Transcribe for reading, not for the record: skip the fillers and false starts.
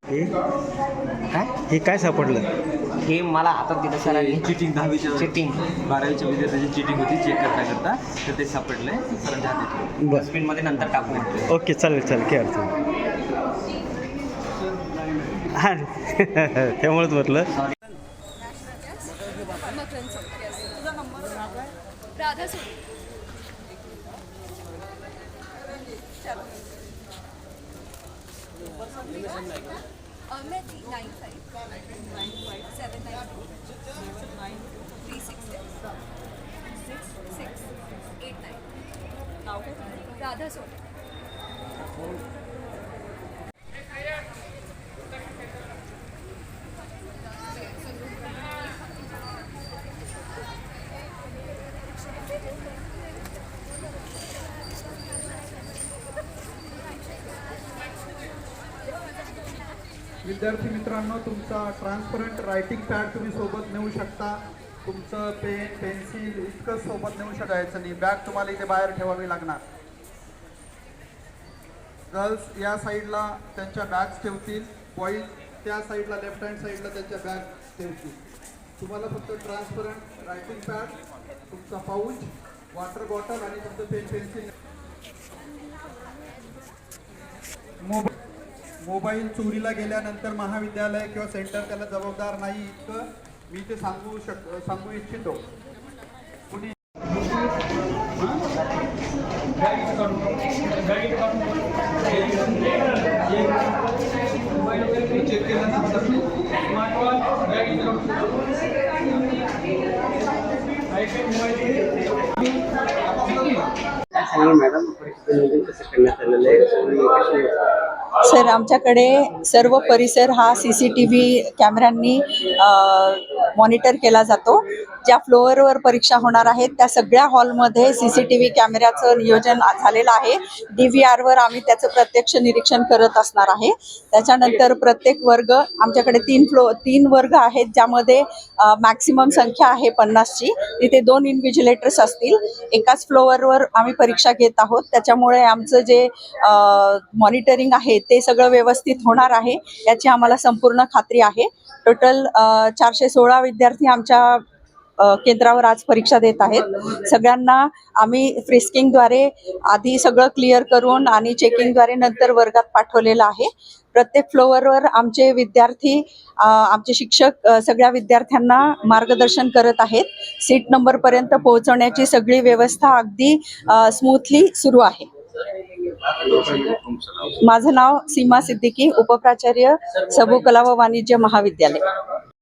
हे काय हे काय सापडलं? हे मला हातात दिलं सरांनी. चिटिंग 10वीच्या चिटिंग 12वीच्या विद्यार्थ्याची चिटिंग होती, चेक करता तर ते सापडलंय सरांच्या हातात. बरं, स्पिनमध्ये नंतर टाकू. ओके, चालेल चालेल, काय अडचण हां त्यामुळेच म्हटलं. मैं 95 राधा सोनी. विद्यार्थी मित्रांनो, तुमचा ट्रान्सपरंट रायटिंग पॅड तुम्ही सोबत नेऊ शकता. तुमचं पेन पेन्सिल इतकं सोबत नेऊ शकायचं नाही. बॅग तुम्हाला इथे बाहेर ठेवावी लागणार. गर्ल्स या साईडला त्यांच्या बॅग्स ठेवतील, बॉईज त्या साईडला लेफ्ट हँड साईडला त्यांच्या बॅग ठेवतील. तुम्हाला फक्त ट्रान्सपरंट रायटिंग पॅड, तुमचा पाऊच, वॉटर बॉटल आणि तुमचं पेन पेन्सिल. मोबाईल चोरीला गेल्यानंतर महाविद्यालय किंवा सेंटर त्याला जबाबदार नाही, इतकं मी ते सांगू इच्छितो. कुणी चेक केलं सर, आमच्याकडे सर्व परिसर हा CCTV कॅमेऱ्यांनी मॉनिटर केला जातो. ज्या फ्लोअरवर परीक्षा होणार आहेत त्या सगळ्या हॉलमध्ये CCTV कॅमेऱ्याचं नियोजन झालेलं आहे. DVRवर आम्ही त्याचं प्रत्यक्ष निरीक्षण करत असणार आहे. त्याच्यानंतर प्रत्येक वर्ग, आमच्याकडे 3 वर्ग आहेत ज्यामध्ये मॅक्सिमम संख्या आहे 50ची. तिथे 2 इन्व्हिजिलेटर्स असतील. एकाच फ्लोअरवर आम्ही परीक्षा घेत आहोत, त्याच्यामुळे आमचं जे मॉनिटरिंग आहे ते सगळं व्यवस्थित होणार आहे याची आम्हाला संपूर्ण खात्री आहे. टोटल 416 विद्यार्थी आमच्या केंद्रावर आज परीक्षा देत आहेत. सगळ्यांना आम्ही फ्रिस्किंगद्वारे आधी सगळं क्लिअर करून आणि चेकिंगद्वारे नंतर वर्गात पाठवलेलं आहे. प्रत्येक फ्लोअरवर आमचे विद्यार्थी, आमचे शिक्षक सगळ्या विद्यार्थ्यांना मार्गदर्शन करत आहेत. सीट नंबरपर्यंत पोहोचवण्याची सगळी व्यवस्था अगदी स्मूथली सुरू आहे. माझं नाव सीमा सिद्दीकी, उपप्राचार्य सबू कला व वाणिज्य महाविद्यालय.